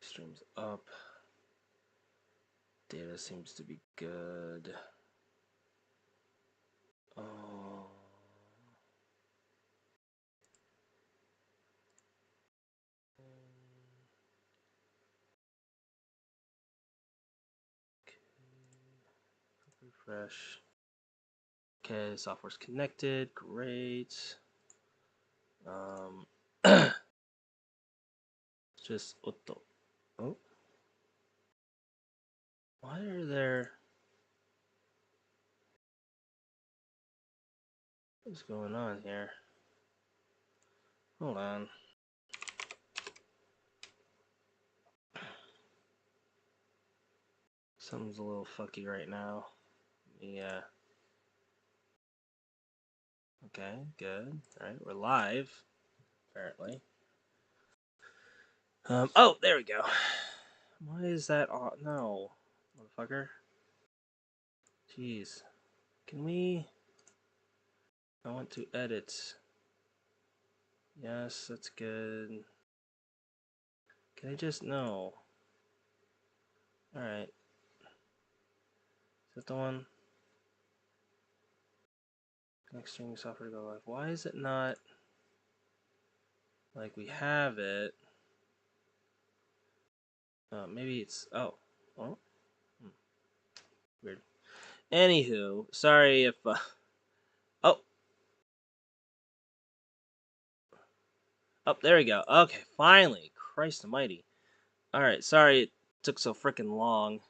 Streams up. Data seems to be good. Oh. Refresh. Okay, software's connected. Great. Just Otto. Oh. Why are there? What's going on here? Hold on. Something's a little fucky right now. Yeah. Okay, good. Alright, we're live, apparently. Oh, there we go. Why is that off? No, motherfucker. Jeez. Can we... I want to edit. Yes, that's good. Can I just... No. Alright. Is that the one? Next streaming software to go live. Why is it not... Like, we have it. Maybe it's... Oh. Oh? Weird. Anywho, sorry if... Oh! Oh, there we go. Okay, finally. Christ almighty. Alright, sorry it took so freaking long.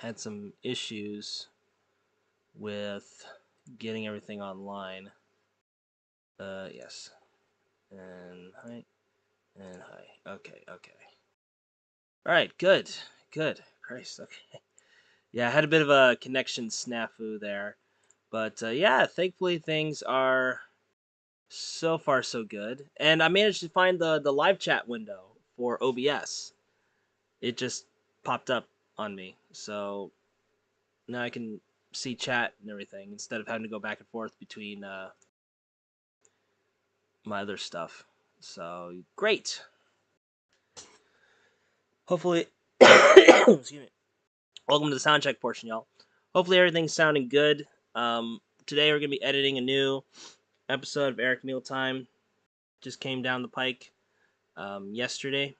Had some issues with getting everything online. Yes. And hi. And hi. Okay, okay. Alright, good. Good. Christ, okay. Yeah, I had a bit of a connection snafu there. But yeah, thankfully things are so far so good. And I managed to find the live chat window for OBS. It just popped up on me. So now I can see chat and everything instead of having to go back and forth between my other stuff. So great. Hopefully, excuse me. Welcome to the Soundcheck portion, y'all. Hopefully everything's sounding good. Today we're gonna be editing a new episode of Eric Mealtime. Just came down the pike yesterday.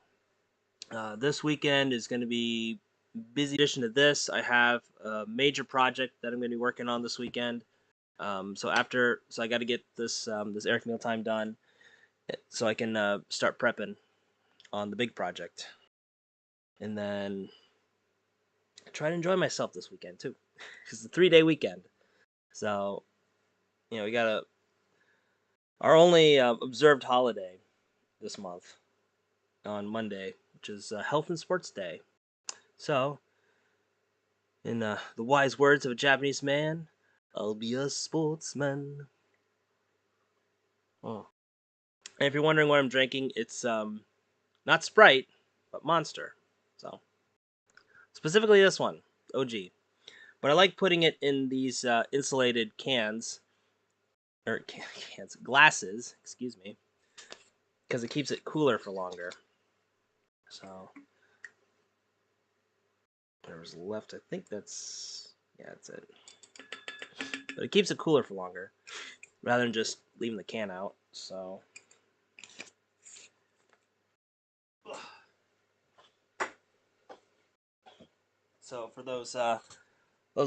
This weekend is gonna be busy. In addition to this, I have a major project that I'm gonna be working on this weekend. So I got to get this this Eric Mealtime done, so I can start prepping on the big project, and then try to enjoy myself this weekend too, because it's a 3-day weekend. So, we got our only observed holiday this month on Monday, which is Health and Sports Day. So, in the wise words of a Japanese man, I'll be a sportsman. Oh. And if you're wondering what I'm drinking, it's not Sprite, but Monster. So, specifically this one, OG. But I like putting it in these insulated cans, or glasses, excuse me, because it keeps it cooler for longer. So, whatever's left, I think that's it. But it keeps it cooler for longer, rather than just leaving the can out. So, for those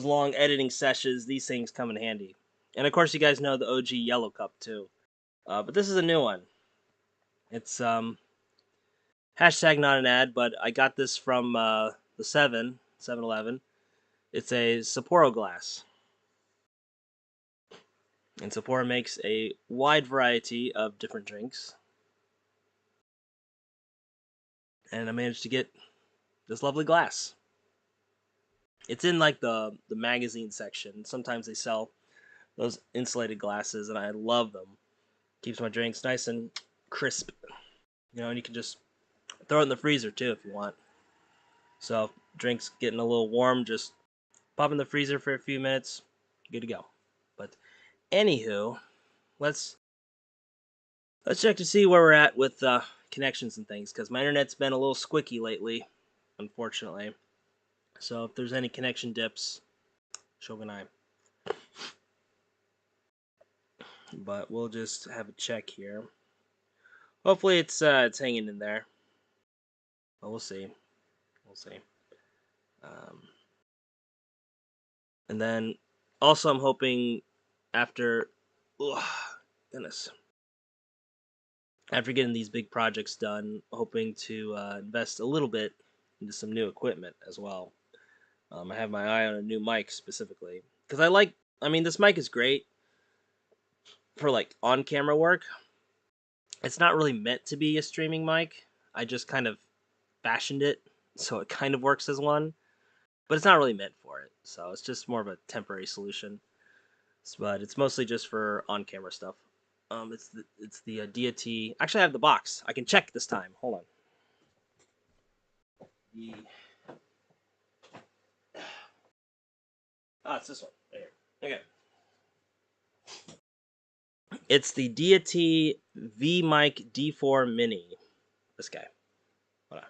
long editing sessions, these things come in handy. And of course, you guys know the OG yellow cup too. But this is a new one. It's hashtag not an ad, but I got this from the 7-Eleven. It's a Sapporo glass. And Sapporo makes a wide variety of different drinks. And I managed to get this lovely glass. It's in like the magazine section. Sometimes they sell those insulated glasses, and I love them. Keeps my drinks nice and crisp. And you can just throw it in the freezer too if you want. So, drinks getting a little warm, just pop in the freezer for a few minutes, good to go. But anywho, let's Let's check to see where we're at with connections and things, because my internet's been a little squicky lately, unfortunately. So if there's any connection dips, Shogunai. But we'll just have a check here. Hopefully it's hanging in there. But we'll see. We'll see. Um, and then also I'm hoping after, ugh, goodness, after getting these big projects done, hoping to invest a little bit into some new equipment as well. I have my eye on a new mic specifically because I like. I mean, this mic is great for like on-camera work. It's not really meant to be a streaming mic. I just kind of fashioned it so it kind of works as one, but it's not really meant for it. So it's just more of a temporary solution. But it's mostly just for on-camera stuff. It's the deity. Actually, I have the box. I can check this time. Hold on. The it's this one right here. Okay. It's the deity V Mic D4 Mini. This guy. Hold on.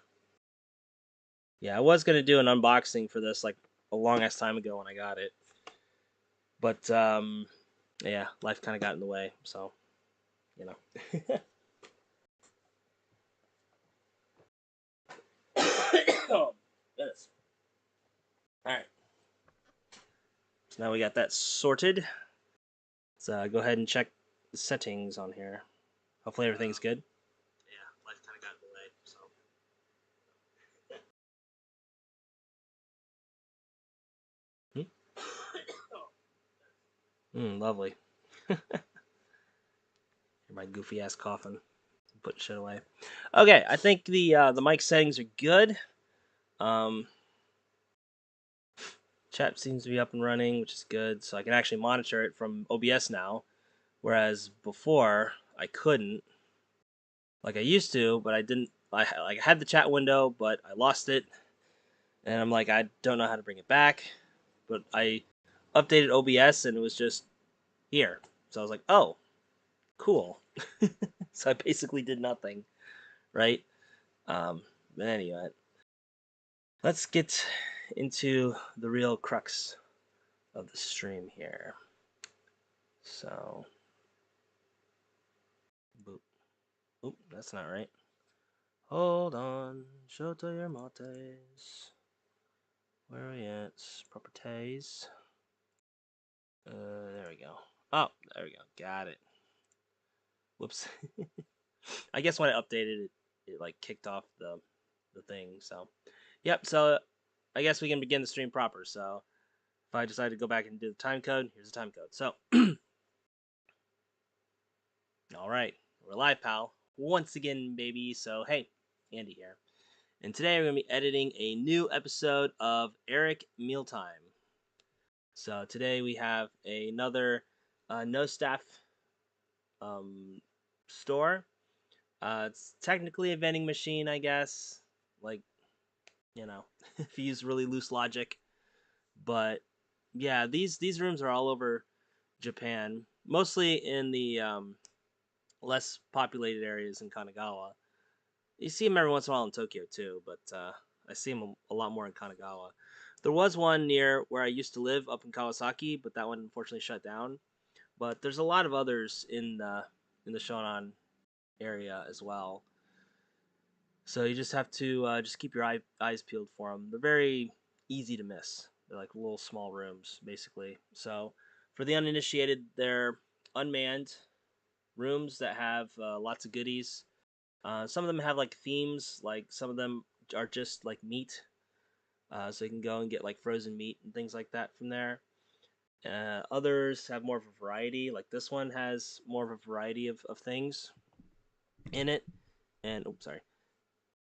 Yeah, I was gonna do an unboxing for this like a long ass time ago when I got it, but yeah, life kind of got in the way. So you know. Oh, goodness. All right. So now we got that sorted. Let's go ahead and check the settings on here. Hopefully everything's good. Yeah, life kind of got in the way. So. Lovely. My goofy ass coughing. Put shit away. Okay, I think the mic settings are good. Um, chat seems to be up and running, which is good. So I can actually monitor it from OBS now, whereas before I couldn't, like I used to, but I didn't. I had the chat window, but I lost it, and I'm like I don't know how to bring it back. But I updated OBS, and it was just here. So I was like, oh, cool. So I basically did nothing, right? But anyway, let's get into the real crux of the stream here. So, boop. Oop, that's not right. Hold on. Shoto your mates. Where are we at? Properties. There we go. Oh, there we go. Got it. Whoops. I guess when I updated it, it like kicked off the thing. So, yep. So, I guess we can begin the stream proper. So, if I decide to go back and do the time code, here's the time code. So, all right, we're live, pal. Once again, baby. So, hey, Andy here. And today we're going to be editing a new episode of Eric Mealtime. So, today we have another no staff store. It's technically a vending machine, I guess. Like, if you use really loose logic. But yeah, these rooms are all over Japan, mostly in the less populated areas in Kanagawa. You see them every once in a while in Tokyo too, but I see them a lot more in Kanagawa. There was one near where I used to live up in Kawasaki, but that one unfortunately shut down. But there's a lot of others in the Shonan area as well. So you just have to just keep your eyes peeled for them. They're very easy to miss. They're like little small rooms, basically. So for the uninitiated, they're unmanned rooms that have lots of goodies. Some of them have like themes, like some of them are just like meat. So you can go and get like frozen meat and things like that from there. Others have more of a variety. Like this one has more of a variety of things in it. And oops, sorry.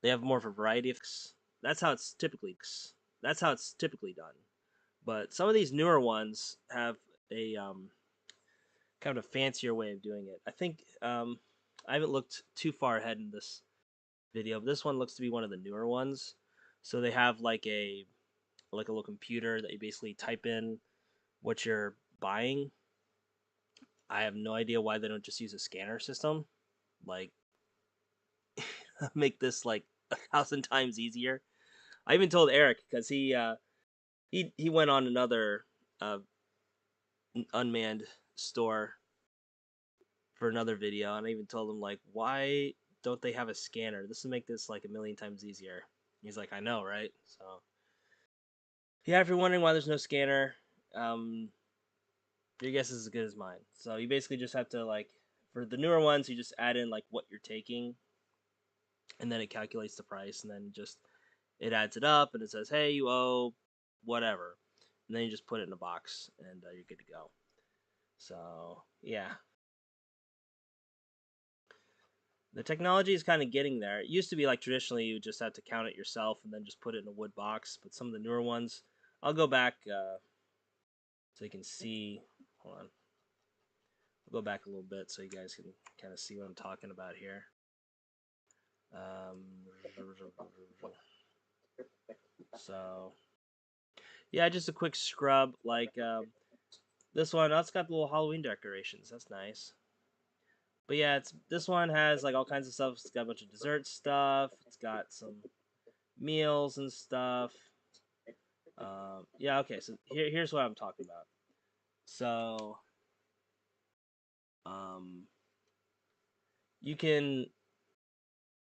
They have more of a variety of. That's how it's typically. That's how it's typically done. But some of these newer ones have a kind of a fancier way of doing it. I think I haven't looked too far ahead in this video, but this one looks to be one of the newer ones. So they have like a little computer that you basically type in what you're buying. I have no idea why they don't just use a scanner system, like make this like 1,000 times easier. I even told Eric because he went on another uh, unmanned store for another video, and I even told him like, why don't they have a scanner? This would make this like 1,000,000 times easier. He's like, I know, right? So yeah, if you're wondering why there's no scanner, um, your guess is as good as mine. So you basically just have to like, for the newer ones, you just add in like what you're taking, and then it calculates the price, and then just it adds it up, and it says, hey, you owe whatever, and then you just put it in a box, and you're good to go. So yeah, the technology is kind of getting there. It used to be like traditionally you just had to count it yourself and then just put it in a wood box, but some of the newer ones, I'll go back so you can see. Hold on, I'll go back a little bit so you guys can kind of see what I'm talking about here. So yeah, just a quick scrub like this one. Oh, it's got the little Halloween decorations. That's nice. But yeah, this one has like all kinds of stuff. It's got a bunch of dessert stuff. It's got some meals and stuff. Yeah, okay. So here's what I'm talking about. So um, you can.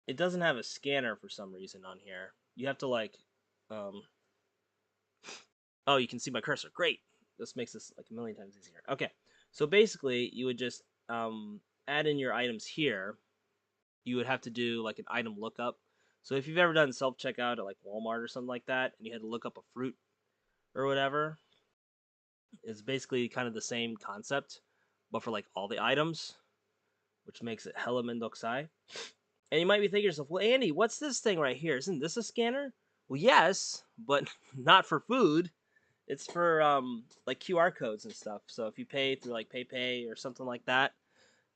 It doesn't have a scanner for some reason on here. You have to like. Um, oh, you can see my cursor. Great. This makes this like 1,000,000 times easier. Okay. So basically, you would just add in your items here. You would have to do like an item lookup. So if you've ever done self checkout at like Walmart or something like that, and you had to look up a fruit or whatever, it's basically kind of the same concept, but for like all the items, which makes it hella mendokusai. And you might be thinking to yourself, well, Andy, what's this thing right here? Isn't this a scanner? Well, yes, but not for food. It's for like QR codes and stuff. So if you pay through like PayPay or something like that,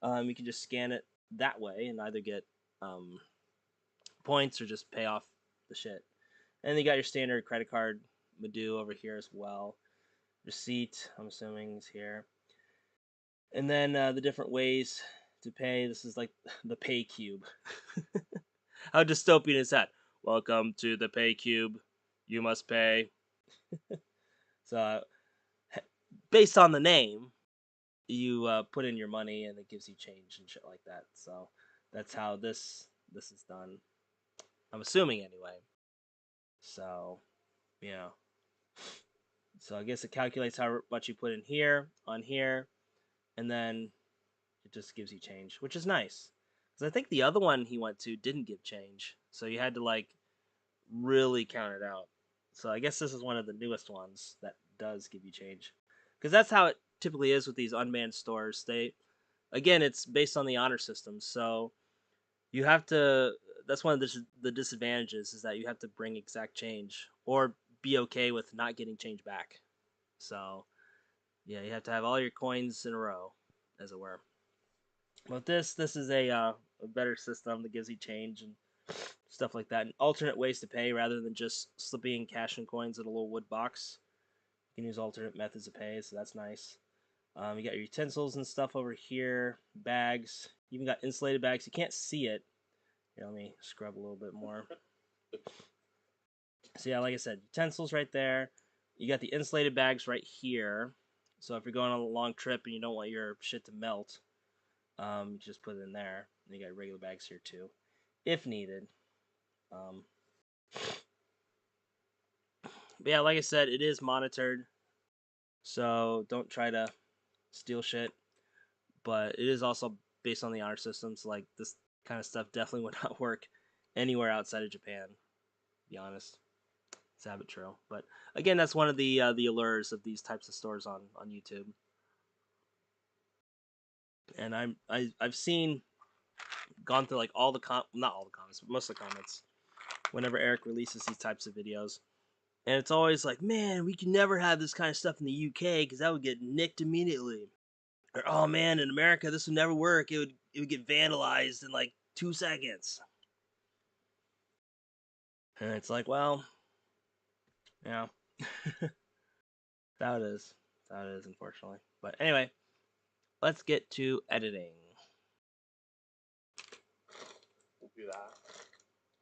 you can just scan it that way and either get points or just pay off the shit. And then you got your standard credit card Madoo over here as well. Receipt, I'm assuming, is here. And then the different ways to pay. This is like the pay cube. How dystopian is that? Welcome to the pay cube. You must pay. So, based on the name, you put in your money and it gives you change and shit like that. So that's how this is done. I'm assuming anyway. So, you know. So I guess it calculates how much you put in here, on here, and then it just gives you change, which is nice. Because I think the other one he went to didn't give change, so you had to like really count it out. So I guess this is one of the newest ones that does give you change, because that's how it typically is with these unmanned stores. They, again, it's based on the honor system, so you have to. That's one of the disadvantages is that you have to bring exact change or be okay with not getting change back. So yeah, you have to have all your coins in a row, as it were. But this is a better system that gives you change and stuff like that, and alternate ways to pay rather than just slipping in cash and coins in a little wood box. You can use alternate methods of pay, so that's nice. You got your utensils and stuff over here, bags. You even got insulated bags. You can't see it. Here, let me scrub a little bit more. So yeah, like I said, utensils right there. You got the insulated bags right here. So if you're going on a long trip and you don't want your shit to melt, you just put it in there. And you got regular bags here too, if needed. Um, but yeah, like I said, it is monitored, so don't try to steal shit. But it is also based on the honor systems. So like this kind of stuff definitely would not work anywhere outside of Japan. To be honest, it's true. But again, that's one of the allures of these types of stores on YouTube. And I've seen gone through like all the not all the comments, but most of the comments whenever Eric releases these types of videos. And it's always like, man, we can never have this kind of stuff in the UK because that would get nicked immediately. Or, oh man, in America this would never work. It would get vandalized in like 2 seconds. And it's like, well, yeah, that it is. That it is, unfortunately. But anyway, let's get to editing. do that.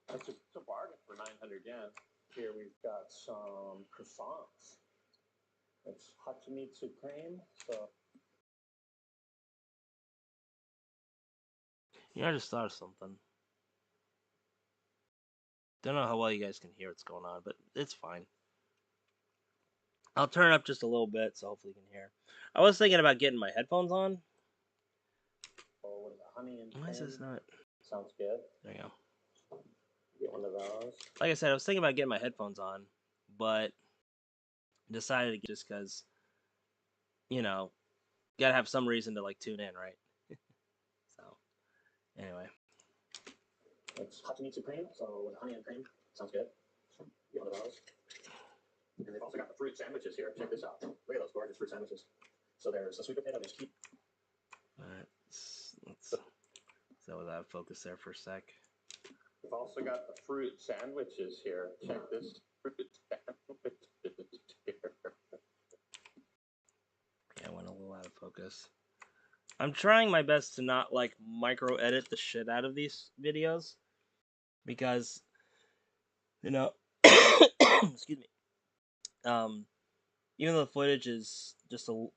That's just a bargain for 900 yen. Here we've got some croissants. It's Hachimitsu cream, so. I just thought of something. Don't know how well you guys can hear what's going on, but it's fine. I'll turn it up just a little bit so hopefully you can hear. I was thinking about getting my headphones on. Oh, what is it? Honey and Why is this not? Sounds good. There you go. Get one of those. Like I said, I was thinking about getting my headphones on, but decided to get just because, gotta have some reason to like tune in, right? So, anyway. It's Hachimitsu cream, so with honey and cream. Sounds good. Get one of those. And they've also got the fruit sandwiches here. Check this out. Look at those gorgeous fruit sandwiches. So there's a sweet potato, there's keep. Alright, so without focus there for a sec. We've also got the fruit sandwiches here. Check this fruit sandwiches here. Yeah, I went a little out of focus. I'm trying my best to not like micro edit the shit out of these videos because excuse me. Even though the footage is just a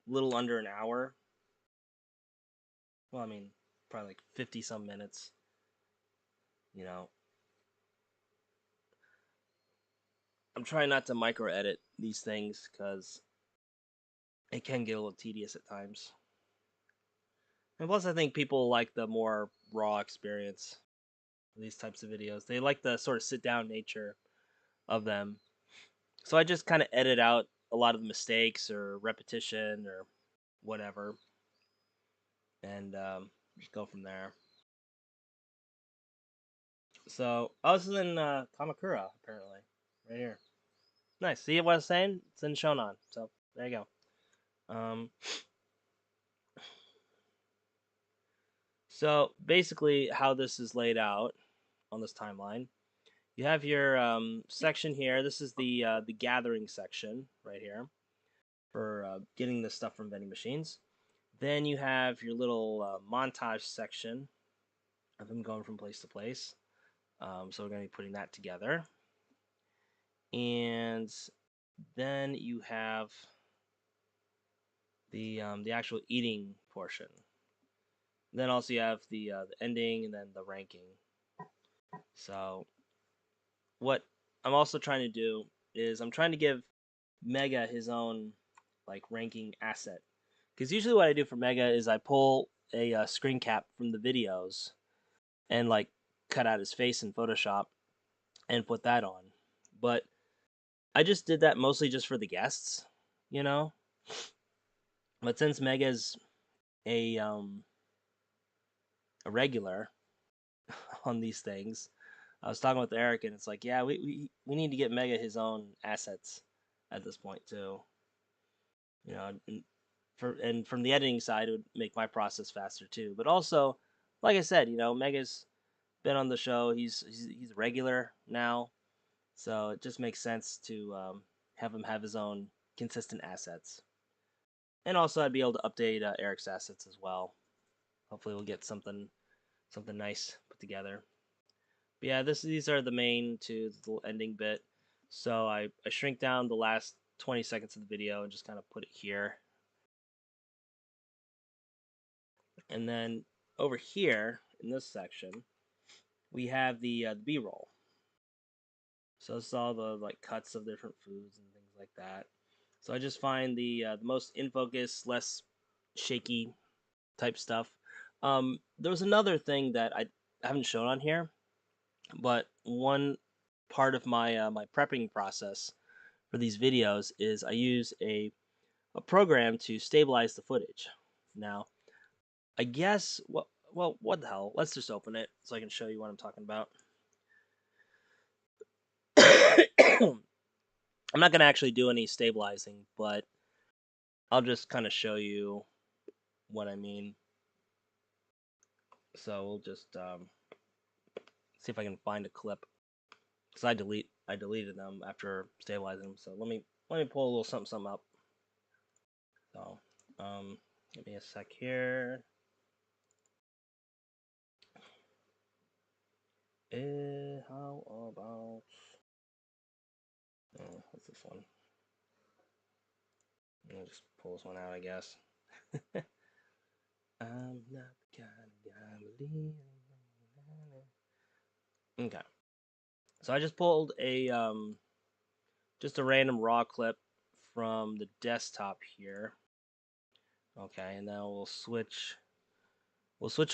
little under an hour, well, I mean, probably like 50 some minutes, I'm trying not to micro edit these things because it can get a little tedious at times. And plus, I think people like the more raw experience of these types of videos. They like the sort of sit down nature of them. So I just kind of edit out a lot of the mistakes or repetition or whatever, and just go from there. So I was in Kamakura apparently, right here. Nice. See what I was saying? It's in Shonan. So there you go. So basically, how this is laid out on this timeline, you have your section here. This is the gathering section right here for getting the stuff from vending machines. Then you have your little montage section of them going from place to place. So we're going to be putting that together. And then you have the actual eating portion. Then also you have the ending and then the ranking. So what I'm also trying to do is I'm trying to give Mega his own like ranking asset. Because usually what I do for Mega is I pull a screen cap from the videos and like cut out his face in Photoshop and put that on. But I just did that mostly just for the guests, you know. But since Mega's a regular on these things, I was talking with Eric, and it's like, yeah, we need to get Mega his own assets at this point too. You know, and from the editing side, it would make my process faster too. But also, like I said, Mega's been on the show. He's a regular now, so it just makes sense to have him have his own consistent assets. And also, I'd be able to update Eric's assets as well. Hopefully, we'll get something nice put together. But yeah, these are the main two, the little ending bit. So I shrink down the last 20 seconds of the video and just kind of put it here. And then over here in this section, we have the B-roll. So it's all the like cuts of different foods and things like that. So I just find the most in focus, less shaky type stuff. There was another thing that I haven't shown on here, but one part of my my prepping process for these videos is I use a program to stabilize the footage. Now, I guess well, what the hell? Let's just open it so I can show you what I'm talking about. I'm not gonna actually do any stabilizing, but I'll just kind of show you what I mean. So we'll just see if I can find a clip because I deleted them after stabilizing them. So let me pull a little something up. So give me a sec here. How about what's this one? I'll just pull this one out, I guess. I'm not the kind of guy believe. Okay, so I just pulled a just a random raw clip from the desktop here. Okay, and now we'll switch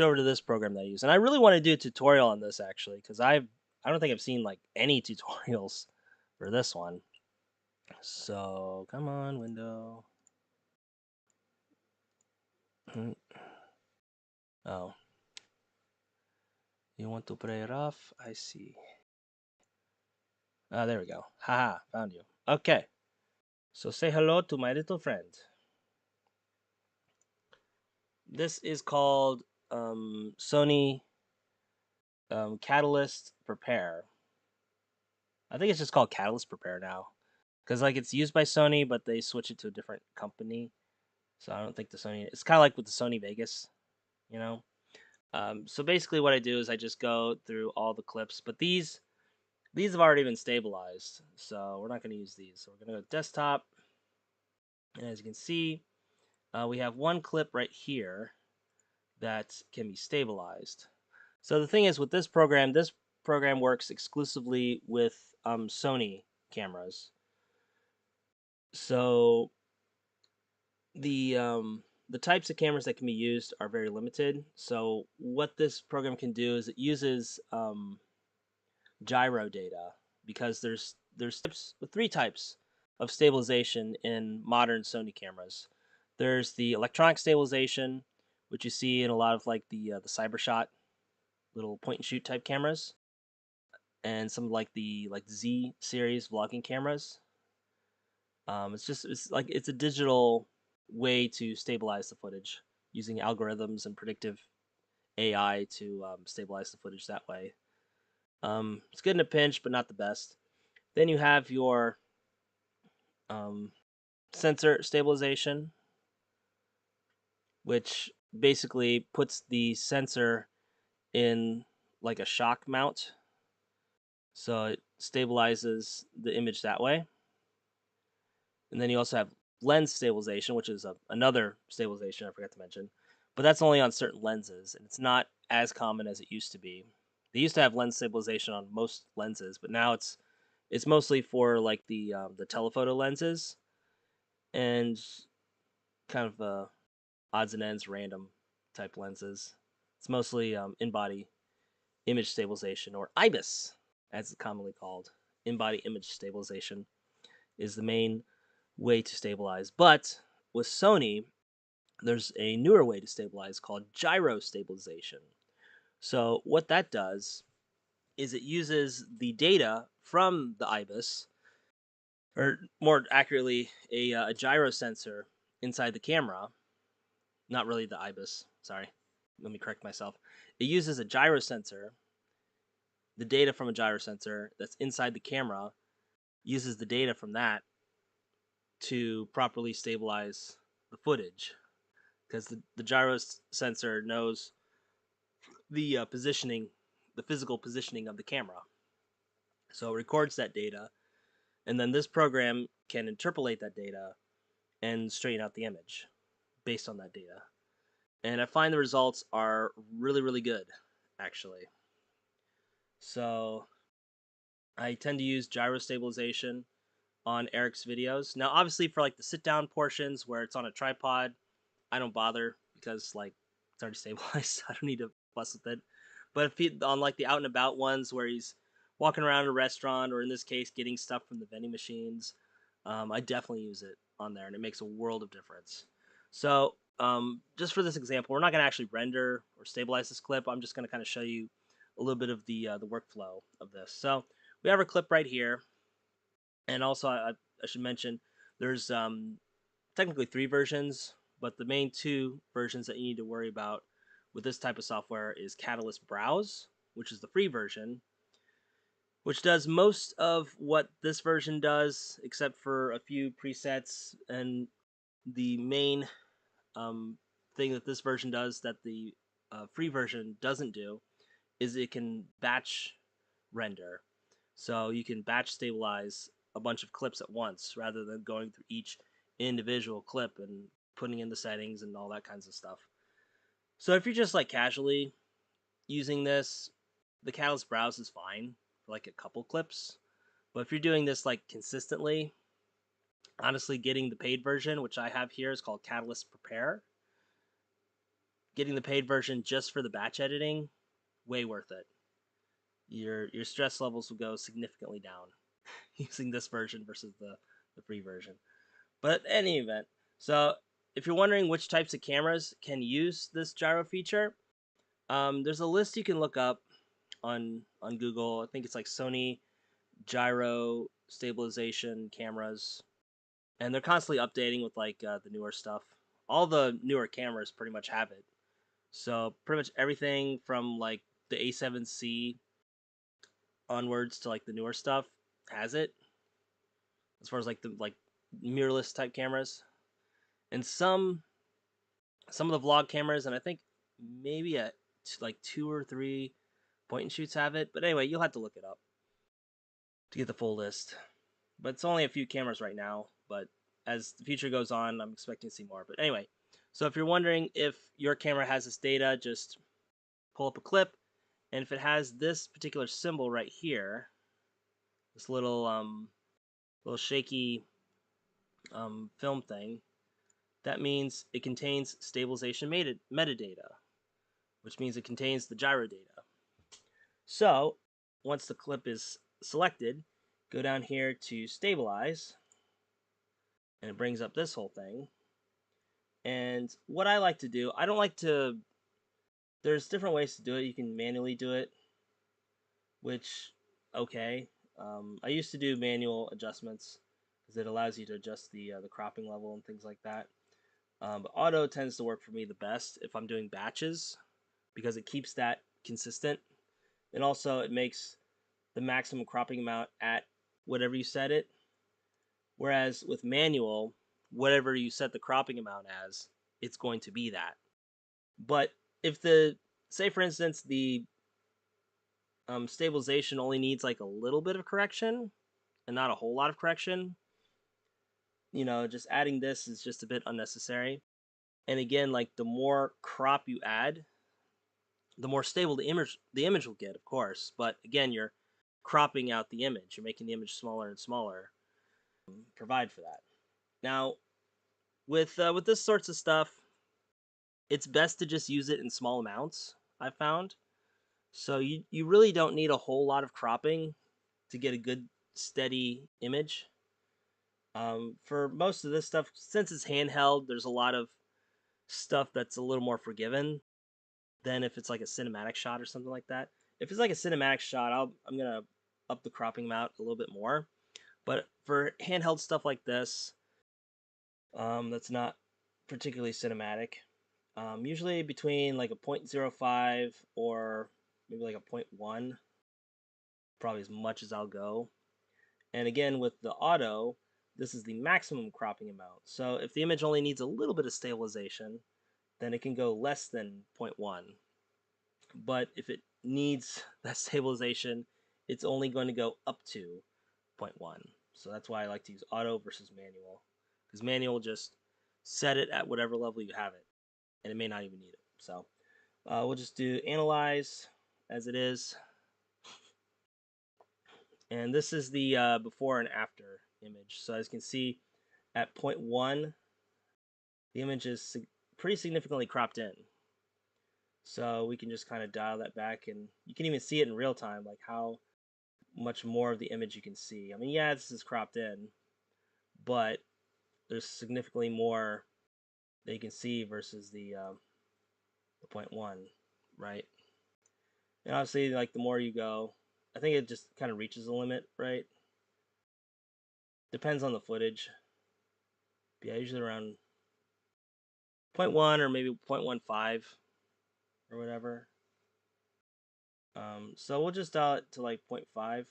over to this program that I use. And I really want to do a tutorial on this actually, because I don't think I've seen like any tutorials for this one. So come on, window. Oh, you want to play rough? I see. Ah, there we go. Haha, found you. Okay, so say hello to my little friend. This is called Sony Catalyst Prepare. I think it's just called Catalyst Prepare now, because like it's used by Sony, but they switch it to a different company. So I don't think the Sony. It's kind of like with the Sony Vegas, you know. So basically, what I do is I just go through all the clips, but these have already been stabilized, so we're not going to use these. So we're going to go desktop, and as you can see, we have one clip right here that can be stabilized. So the thing is with this program works exclusively with Sony cameras. So the types of cameras that can be used are very limited. So what this program can do is it uses gyro data, because there's three types of stabilization in modern Sony cameras. There's the electronic stabilization, which you see in a lot of like the CyberShot little point and shoot type cameras, and some like the Z series vlogging cameras. It's a digital way to stabilize the footage using algorithms and predictive AI to stabilize the footage that way. It's good in a pinch, but not the best. Then you have your um, sensor stabilization, which basically puts the sensor in like a shock mount, so it stabilizes the image that way. And then you also have lens stabilization, which is another stabilization I forgot to mention, but that's only on certain lenses, and it's not as common as it used to be. They used to have lens stabilization on most lenses, but now it's mostly for like the telephoto lenses and kind of odds and ends random type lenses. It's mostly in-body image stabilization, or IBIS as it's commonly called. In-body image stabilization is the main way to stabilize. But with Sony, there's a newer way to stabilize called gyro stabilization. So what that does is it uses the data from the IBIS, or more accurately, a gyro sensor inside the camera. Not really the IBIS. Sorry, let me correct myself. It uses a gyro sensor, the data from a gyro sensor that's inside the camera, uses the data from that to properly stabilize the footage, because the gyro sensor knows the positioning, the physical positioning of the camera. So it records that data, and then this program can interpolate that data and straighten out the image based on that data. And I find the results are really, really good, actually. So I tend to use gyro stabilization on Eric's videos. Now, obviously, for like the sit down portions where it's on a tripod, I don't bother because like it's already stabilized. I don't need to fuss with it. But if he, on like the out and about ones where he's walking around a restaurant, or in this case, getting stuff from the vending machines, I definitely use it on there, and it makes a world of difference. So just for this example, we're not going to actually render or stabilize this clip. I'm just going to kind of show you a little bit of the workflow of this. So we have our clip right here, and also I should mention there's technically three versions, but the main two versions that you need to worry about with this type of software is Catalyst Browse, which is the free version, which does most of what this version does, except for a few presets. And the main thing that this version does that the free version doesn't do is it can batch render. So you can batch stabilize a bunch of clips at once rather than going through each individual clip and putting in the settings and all that kinds of stuff. So if you're just like casually using this, the Catalyst Browse is fine for like a couple clips. But if you're doing this like consistently, honestly, getting the paid version, which I have here, is called Catalyst Prepare. Getting the paid version just for the batch editing, way worth it. Your stress levels will go significantly down using this version versus the free version. But in any event, so if you're wondering which types of cameras can use this gyro feature, there's a list you can look up on Google. I think it's like Sony gyro stabilization cameras, and they're constantly updating with like the newer stuff. All the newer cameras pretty much have it. So pretty much everything from like the A7C onwards to like the newer stuff has it. As far as like the mirrorless type cameras, and some of the vlog cameras, and I think maybe at like 2 or 3 point and shoots have it. But anyway, you'll have to look it up to get the full list. But it's only a few cameras right now. But as the future goes on, I'm expecting to see more. But anyway, so if you're wondering if your camera has this data, just pull up a clip, and if it has this particular symbol right here, this little shaky film thing, that means it contains stabilization metadata, which means it contains the gyro data. So once the clip is selected, go down here to stabilize, and it brings up this whole thing. And what I like to do, I don't like to, there's different ways to do it. You can manually do it, which, okay. I used to do manual adjustments because it allows you to adjust the cropping level and things like that. But auto tends to work for me the best if I'm doing batches because it keeps that consistent. And also it makes the maximum cropping amount at whatever you set it. Whereas with manual, whatever you set the cropping amount as, it's going to be that. But if say for instance, the stabilization only needs like a little bit of correction and not a whole lot of correction, just adding this is just a bit unnecessary. And again, like the more crop you add, the more stable the image will get, of course. But again, you're cropping out the image. You're making the image smaller and smaller. Provide for that. Now, with this sorts of stuff, it's best to just use it in small amounts. I've found. So you really don't need a whole lot of cropping to get a good steady image. For most of this stuff, since it's handheld, there's a lot of stuff that's a little more forgiven than if it's like a cinematic shot or something like that. If it's like a cinematic shot, I'm gonna up the cropping amount a little bit more. But for handheld stuff like this, that's not particularly cinematic. Usually between like a 0.05 or maybe like a 0.1, probably as much as I'll go. And again, with the auto, this is the maximum cropping amount. So if the image only needs a little bit of stabilization, then it can go less than 0.1. But if it needs that stabilization, it's only going to go up to 0.1. So that's why I like to use auto versus manual, because manual will just set it at whatever level you have it, and it may not even need it. So we'll just do analyze as it is. And this is the before and after image. So as you can see, at 0.1, the image is pretty significantly cropped in. So we can just kind of dial that back, and you can even see it in real time, like how much more of the image you can see. I mean, yeah, this is cropped in, but there's significantly more that you can see versus the 0.1, right? And obviously, like the more you go, I think it just kind of reaches the limit, right? Depends on the footage. But yeah, usually around 0.1 or maybe 0.15 or whatever. So we'll just dial it to like 0.5.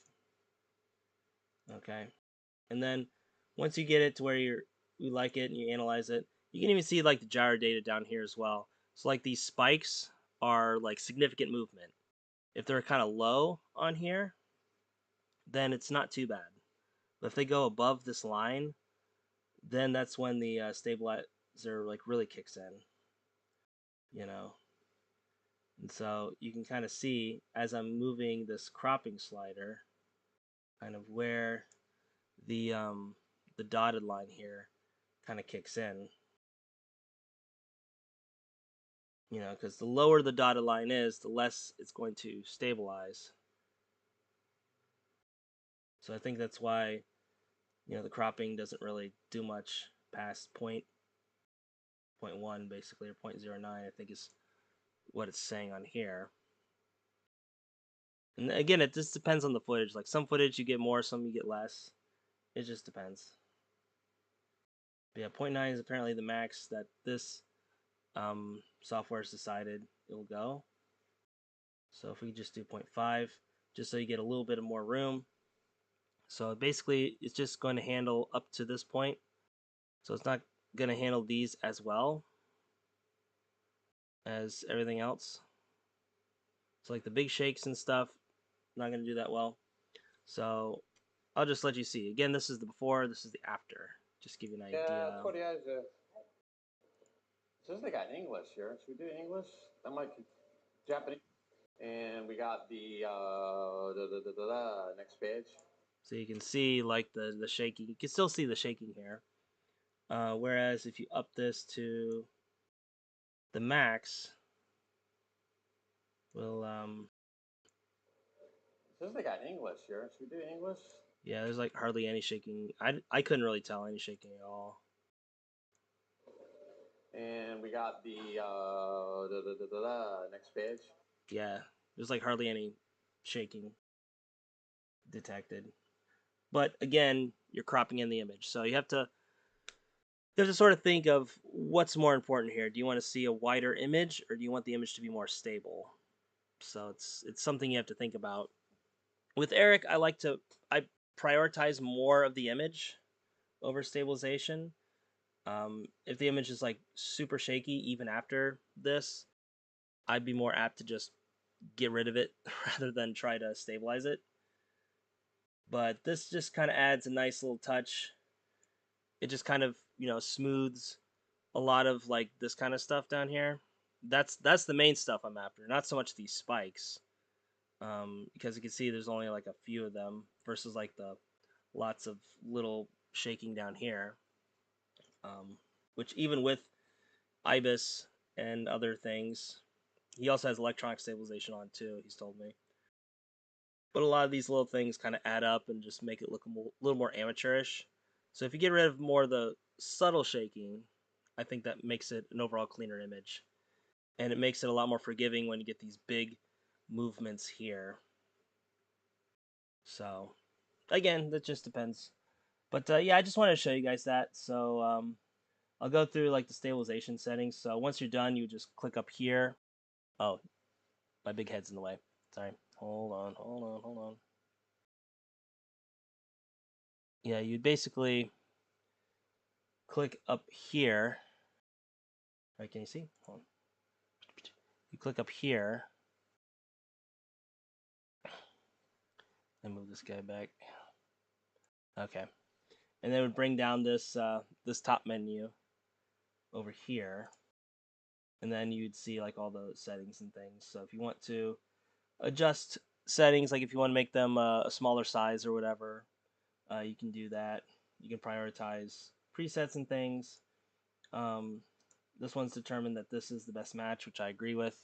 Okay. And then once you get it to where you like it and you analyze it, you can even see like the gyro data down here as well. So like these spikes are like significant movement. If they're kind of low on here, then it's not too bad. But if they go above this line, then that's when the stabilizer like really kicks in, you know. And so you can kind of see as I'm moving this cropping slider, kind of where the dotted line here kind of kicks in. You know, because the lower the dotted line is, the less it's going to stabilize. So I think that's why, you know, the cropping doesn't really do much past point 0.1 basically, or 0.09 I think is what it's saying on here. And again, it just depends on the footage. Like some footage you get more, some you get less. It just depends. But yeah, 0.9 is apparently the max that this software has decided it will go. So if we just do 0.5, just so you get a little bit of more room. So basically, it's just going to handle up to this point. So it's not going to handle these as well as everything else. So like the big shakes and stuff, not going to do that well. So I'll just let you see. Again, this is the before, this is the after. Just give you an idea. Yeah, says they got English here. Should we do English? That might be Japanese. And we got the next page. So you can see like the shaking. You can still see the shaking here. Whereas if you up this to the max, we'll Says they got English here. Should we do English? yeah, there's like hardly any shaking. I couldn't really tell any shaking at all. And we got the next page. Yeah, there's like hardly any shaking detected. But again, you're cropping in the image, so you have to sort of think of what's more important here. Do you want to see a wider image, or do you want the image to be more stable? So it's something you have to think about. With Eric, I prioritize more of the image over stabilization. If the image is like super shaky, even after this, I'd be more apt to just get rid of it rather than try to stabilize it. But this just kind of adds a nice little touch. It just kind of, you know, smooths a lot of like this kind of stuff down here. That's the main stuff I'm after, not so much these spikes. Because you can see there's only like a few of them versus like the lots of little shaking down here. Which even with IBIS and other things, he also has electronic stabilization on too. He's told me. But a lot of these little things kind of add up and just make it look a little more amateurish. So if you get rid of more of the subtle shaking, I think that makes it an overall cleaner image. And it makes it a lot more forgiving when you get these big movements here. So again, that just depends. But yeah, I just wanted to show you guys that. So I'll go through like the stabilization settings. So once you're done, you just click up here. Oh, my big head's in the way. Sorry. Hold on. Yeah, you'd basically click up here. Right, can you see? Hold on. You click up here and move this guy back. Okay. And then it would bring down this this top menu over here. And then you'd see like all the settings and things. So if you want to adjust settings, like if you want to make them a smaller size or whatever, you can do that. You can prioritize presets and things. This one's determined that this is the best match, which I agree with.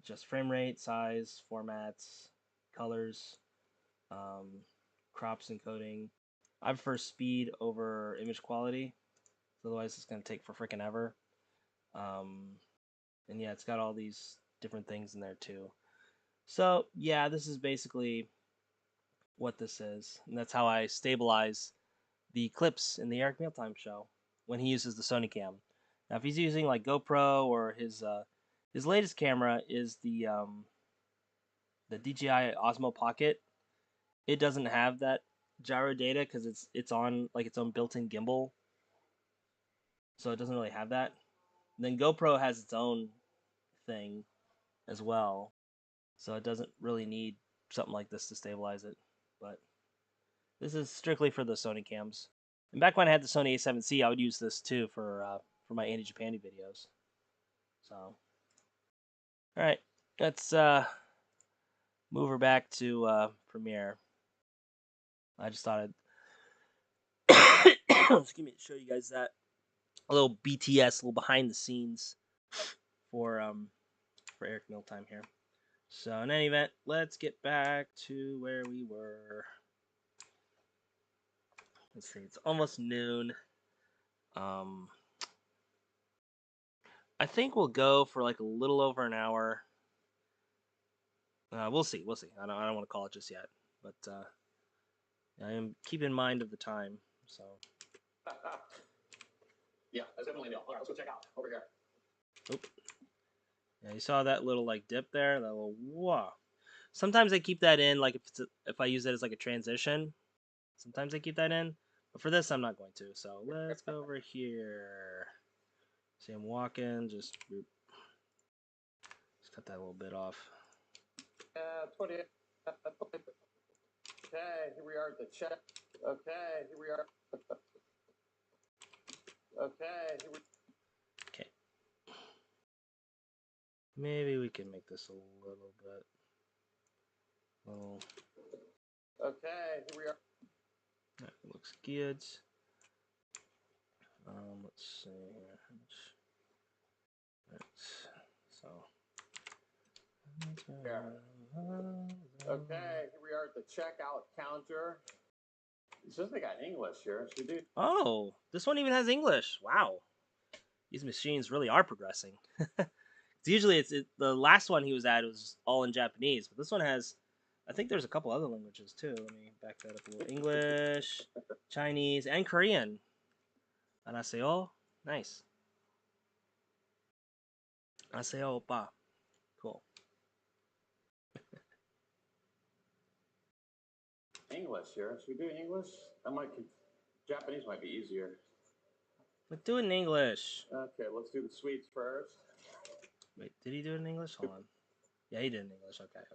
Just frame rate, size, formats, colors, crops, encoding. I prefer speed over image quality. Otherwise, it's going to take for freaking ever. And yeah, it's got all these different things in there too. So yeah, this is basically what this is, and that's how I stabilize the clips in the Eric Mealtime show when he uses the Sony Cam. Now, if he's using like GoPro or his latest camera is the DJI Osmo Pocket. It doesn't have that gyro data because it's on like its own built-in gimbal, so it doesn't really have that. And then GoPro has its own thing as well, so it doesn't really need something like this to stabilize it. But this is strictly for the Sony cams. And back when I had the Sony A7C, I would use this too for my Andy Japandi videos. So, all right, let's move her back to Premiere. I just thought I'd excuse me, show you guys that a little BTS, a little behind the scenes for Eric Mealtime here. So in any event, let's get back to where we were. Let's see, it's almost noon. I think we'll go for like a little over an hour. We'll see. We'll see. I don't want to call it just yet, but I am keep in mind of the time. So. Yeah, that's definitely a deal. All right, let's go check out over here. Oop. Yeah, you saw that little like dip there. That little whoa. Sometimes I keep that in, like if I use it as like a transition. Sometimes I keep that in, but for this I'm not going to. So let's go over here. See, I'm walking. Just cut that a little bit off. 20. Okay, here we are at the check. Okay, here we are. Okay, here we. Okay. Maybe we can make this a little bit. Little. Okay, here we are. That looks good. Let's see here. So. Okay, here we are at the checkout counter. It says they got English here. Should we do? Oh, this one even has English. Wow, these machines really are progressing. Usually, the last one he was at was all in Japanese, but this one has. I think there's a couple other languages too. Let me back that up a little. English, Chinese, and Korean. Anaseo, nice. Anaseo oppa, cool. English here. Should we do English? Japanese might be easier. Let's do it in English. Okay, let's do the sweets first. Wait, did he do it in English? Hold on. Yeah, he did it in English. Okay.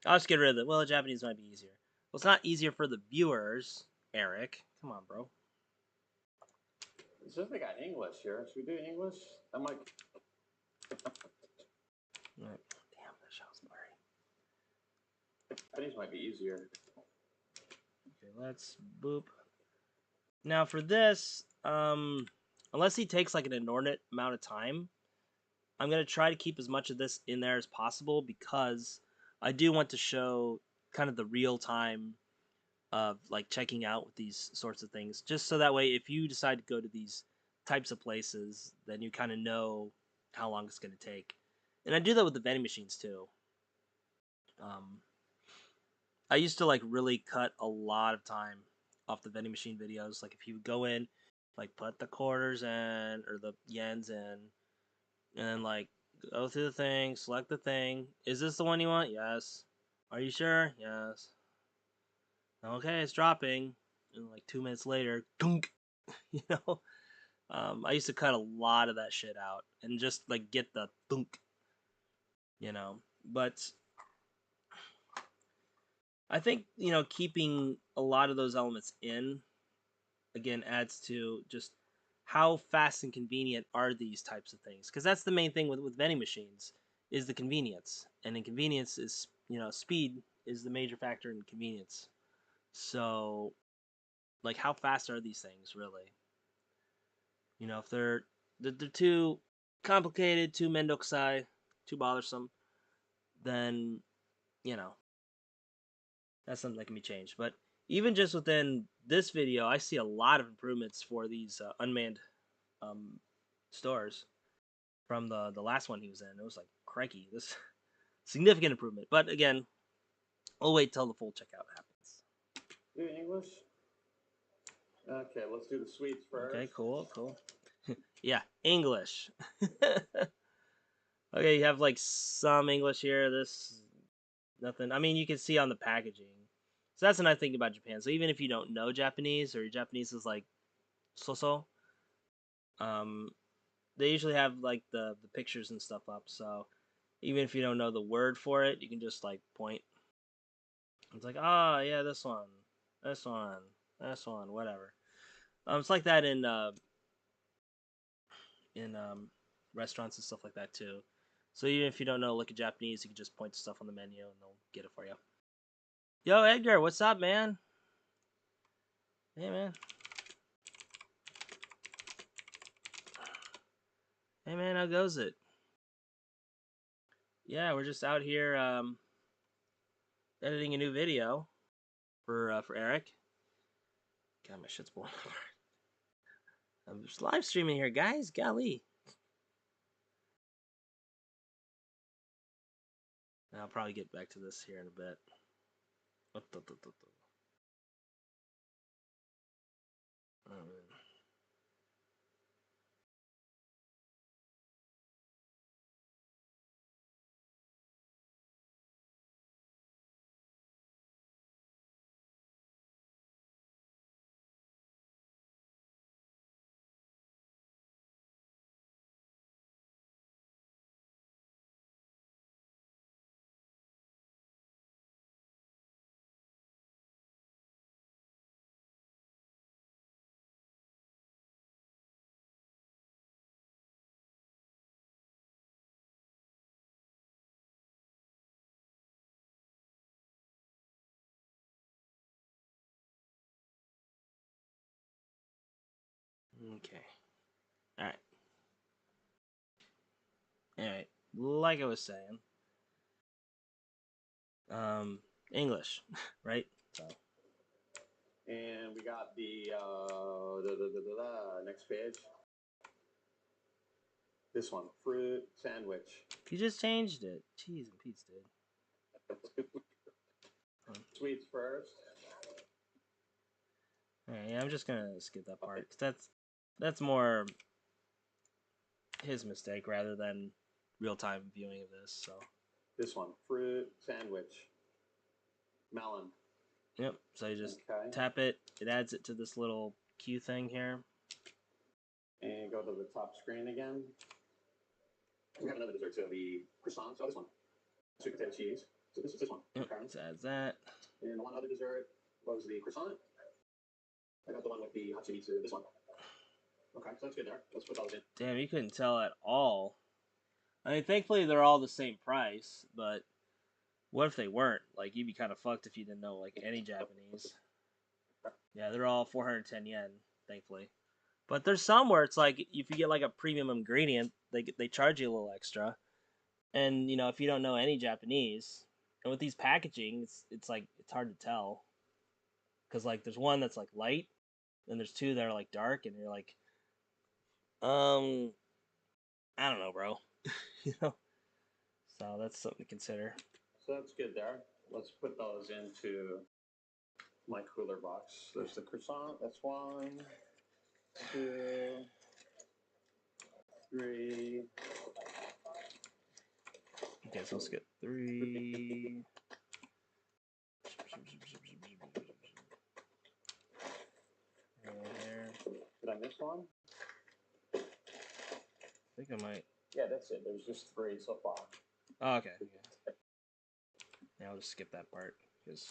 I'll just get rid of it. Well, Japanese might be easier. Well, it's not easier for the viewers, Eric. Come on, bro. It says they got English here. Should we do English? I might. Damn, that show's blurry. Japanese might be easier. Okay, let's boop. Now for this, unless he takes like an inordinate amount of time, I'm gonna try to keep as much of this in there as possible because I do want to show kind of the real time of like checking out with these sorts of things, just so that way if you decide to go to these types of places, then you kind of know how long it's gonna take. And I do that with the vending machines too. I used to like really cut a lot of time off the vending machine videos. Like if you would go in, like put the quarters in or the yens in, and then like go through the thing, select the thing. Is this the one you want? Yes. Are you sure? Yes. Okay, it's dropping. And like 2 minutes later, dunk. You know, I used to cut a lot of that shit out and just like get the thunk. You know, but I think keeping a lot of those elements in again adds to just how fast and convenient are these types of things, because that's the main thing with vending machines is the convenience, and inconvenience is speed is the major factor in convenience. So like how fast are these things really? If they're too complicated, too mendokusai, too bothersome, then you know that's something that can be changed. But even just within this video, I see a lot of improvements for these unmanned um, stores from the last one he was in. It was like, crikey, this significant improvement. But again, we'll wait till the full checkout happens. Do English? Okay, let's do the sweets first. Okay, cool. Yeah, English. Okay, you have like some English here. This nothing. I mean, you can see on the packaging. So that's another thing about Japan. So even if you don't know Japanese or your Japanese is like so, um, they usually have like the pictures and stuff up. So Even if you don't know the word for it, you can just like point. It's like, oh yeah, this one, this one, this one, whatever. It's like that in restaurants and stuff like that too. So even if you don't know like a Japanese, you can just point to stuff on the menu and they'll get it for you. Yo, Edgar, what's up, man? Hey, man. Hey, man, how goes it? Yeah, we're just out here editing a new video for Eric. God, my shit's blowing apart. I'm just live streaming here, guys. Golly. I'll probably get back to this here in a bit. Oh, man. Okay. All right. All right. Like I was saying, English, right? So. And we got the next page. This one, fruit sandwich. You just changed it. Jeez and Pete's, dude. Sweets first. Alright, yeah, I'm just gonna skip that part. 'Cause that's more his mistake rather than real-time viewing of this. So. This one, fruit sandwich. Melon. Yep. So you just tap it. It adds it to this little queue thing here. And go to the top screen again. We have another dessert too, the croissants. Oh, this one. Sweet potato cheese. So this is this one. Yep. So adds that. And the one other dessert was the croissant. I got the one with the Hachimitsu. This one. Okay, so that's good there. Let's put those in. Damn, you couldn't tell at all. I mean, thankfully they're all the same price, but what if they weren't? Like, you'd be kind of fucked if you didn't know like any Japanese. Yeah, they're all 410 yen, thankfully. But there's some where it's like if you get like a premium ingredient, they charge you a little extra. And you know, if you don't know any Japanese, and with these packaging, it's like it's hard to tell because like there's one that's like light, and there's two that are like dark, and you're like, um, I don't know, bro. You know, so that's something to consider. So that's good there. Let's put those into my cooler box. There's the croissant. That's 1, 2, 3. Okay, so let's get 3. There. Did I miss one? I think I might. Yeah, that's it. There's just 3 so far. Oh, okay. Yeah, I'll just skip that part because.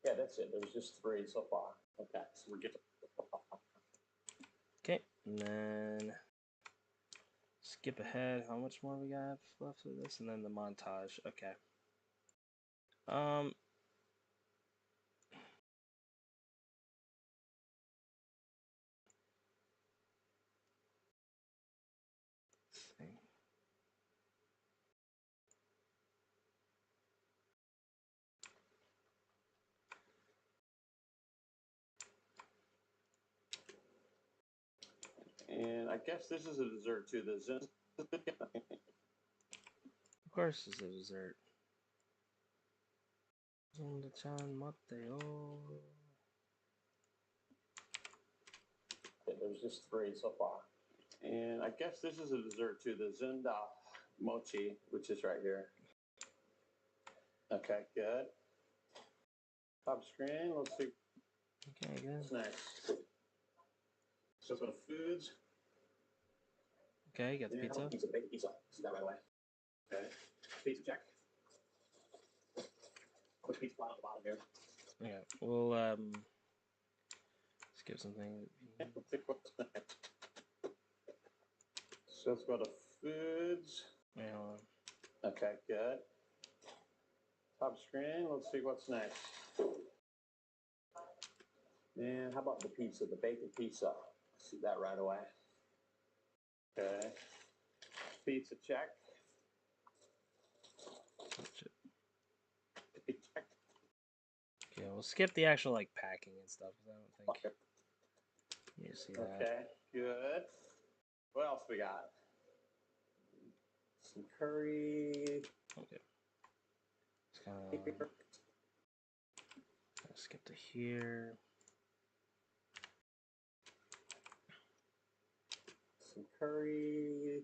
Yeah, that's it. There's just 3 so far. Okay, so we're good. Okay, and then skip ahead. How much more we got left of this? And then the montage. Okay. See. And I guess this is a dessert too. The Zen. Of course, it's a dessert. Zunda-chan Mateo. Okay, there's just 3 so far. And I guess this is a dessert too. The Zunda mochi, which is right here. Okay, good. Top screen. Let's see. Okay, good. What's next? So let's go to foods. Okay, you got the pizza. Pizza, bacon pizza. See that right away. Okay. Pizza check. Quick pizza plot on the bottom here. Yeah, we'll skip something. So let's go to foods. Wait, hold Okay, good. Top screen. Let's see what's next. And how about the pizza, the bacon pizza? See that right away. Okay. Pizza check. on. Check. Okay, we'll skip the actual like packing and stuff because I don't think you see that. Okay, good. What else we got? Some curry. Okay. Just kind of skip to here. Some curry.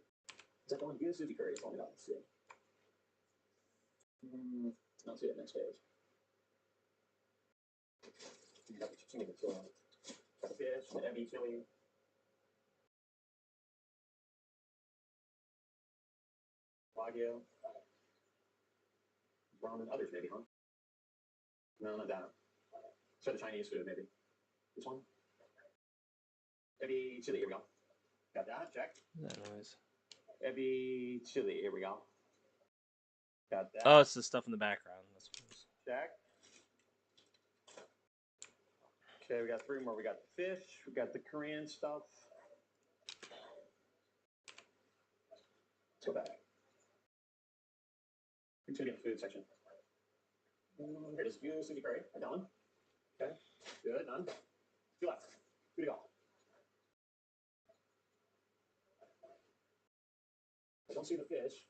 Is that the one? You Suzy curry. It's only got the see. I don't see it next page. You got the chicken, the fish, the heavy chili. Wagyu. Ramen, others maybe, huh? No, not that. So the Chinese food maybe. This one? Heavy chili, here we go. Got that, check. What's that noise? Heavy chili, here we go. Got that. Oh, it's the stuff in the background. That's what it is. Check. Okay, we got three more. We got the fish. We got the Korean stuff. Let's go back. Continue in the food section. Here it is. You Suzy curry. Right, that one. Okay. Good. Done. Two left. Good to go. I don't see the fish.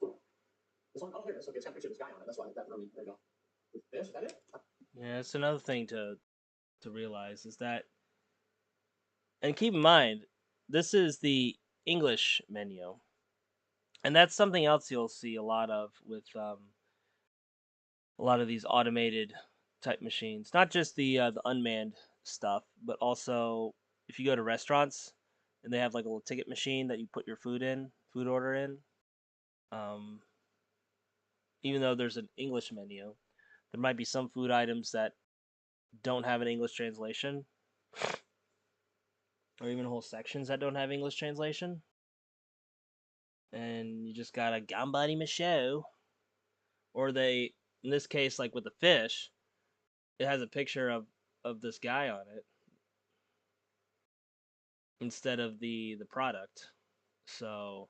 This one? Oh, here it is. Okay, it's got a picture of this guy on it. That's why that really. There you go. The fish. Is that it? Yeah, it's another thing to realize is that, and keep in mind, this is the English menu, and that's something else you'll see a lot of with a lot of these automated type machines. Not just the unmanned stuff, but also if you go to restaurants and they have like a little ticket machine that you put your food order in. Um, Even though there's an English menu, there might be some food items that don't have an English translation, or even whole sections that don't have English translation, and you just gotta gambari micho. Or they, in this case, like with the fish, it has a picture of this guy on it instead of the product. So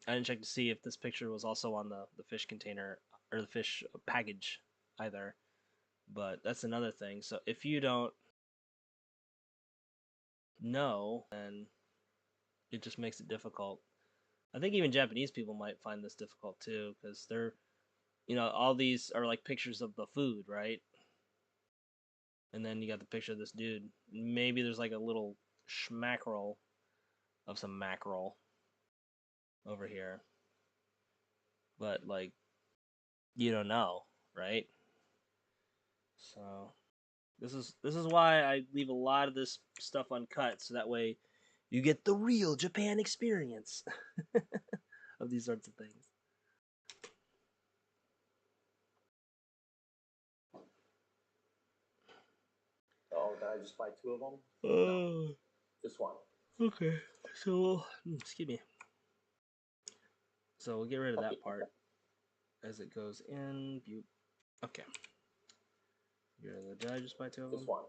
I didn't check to see if this picture was also on the fish container or the fish package either. But that's another thing. So if you don't know, then it just makes it difficult. I think even Japanese people might find this difficult too, because they're, all these are like pictures of the food, right? And then you got the picture of this dude. Maybe there's like a little schmackerel of some mackerel over here, but like you don't know, right? So this is why I leave a lot of this stuff uncut, so that way you get the real Japan experience of these sorts of things. Oh, did I just buy two of them? Oh, Just one. okay. So, excuse me. So we'll get rid of that part as it goes in. Okay. Did I just buy two of them? Just one.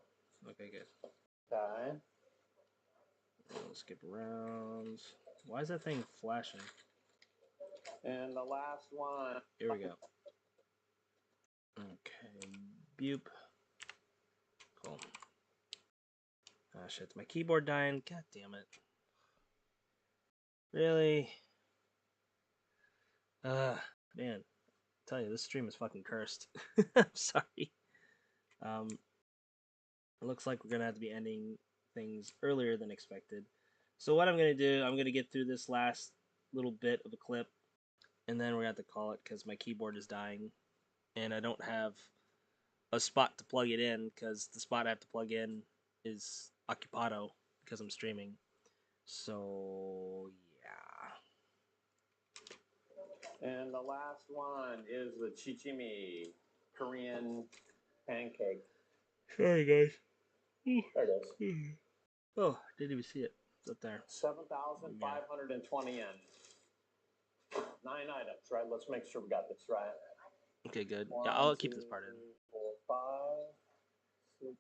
Okay, good. Okay. We'll skip around. Why is that thing flashing? And the last one. Here we go. Okay. Bupe. Cool. Ah, shit. My keyboard dying. God damn it. Really? Man. I tell you, this stream is fucking cursed. I'm sorry. It looks like we're gonna have to be ending things earlier than expected. So what I'm gonna do, I'm gonna get through this last little bit of a clip, and then we're gonna have to call it because my keyboard is dying, and I don't have a spot to plug it in because the spot I have to plug in is occupado because I'm streaming. So yeah. And the last one is the chichimi, Korean pancake. Sorry, guys. There it is. Oh, didn't even see it. It's up there. 7,520 yen. 9 items, right? Let's make sure we got this right. Okay, good. One, Yeah, I'll two, keep this part in. 3, 4, 5, 6,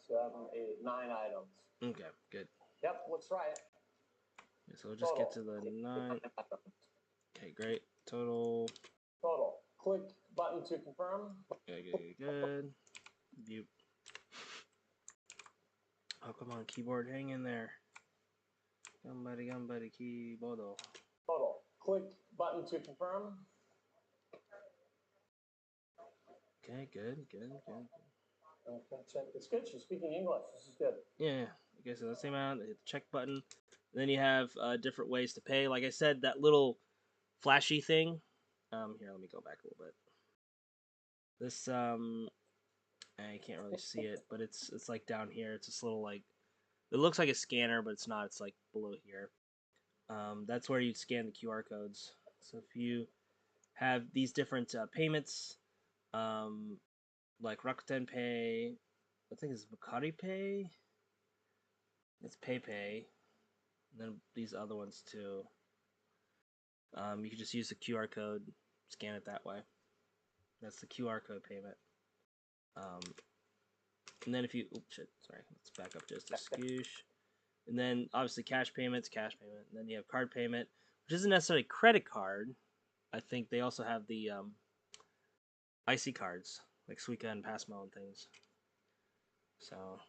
7, 8, 9 items. Okay, good. Yep, looks right. Yeah, so we'll just get to the 9. Okay, great. Total. Total. Click button to confirm. Okay, good. View. Oh, come on, keyboard, hang in there. Gambari, keyboard. Total. Click button to confirm. Okay, good. Okay, check. It's good. She's speaking English. This is good. Yeah. Okay, so that's the amount. Hit the check button. Then you have different ways to pay. Like I said, that little flashy thing. Here, let me go back a little bit. This I can't really see it, but it's like down here. It's this little like it looks like a scanner, but it's not. It's like below here. That's where you scan the QR codes. So if you have these different payments, um, like Rakuten Pay, I think it's Bakari Pay. It's PayPay. And then these other ones too. You can just use the QR code, scan it that way. That's the QR code payment. Um, and then if you, oops, shit, sorry, let's back up just a skoosh. And then obviously cash payments, cash payment. And then you have card payment, which isn't necessarily credit card. I think they also have the IC cards, like Suica and Passmo and things. So.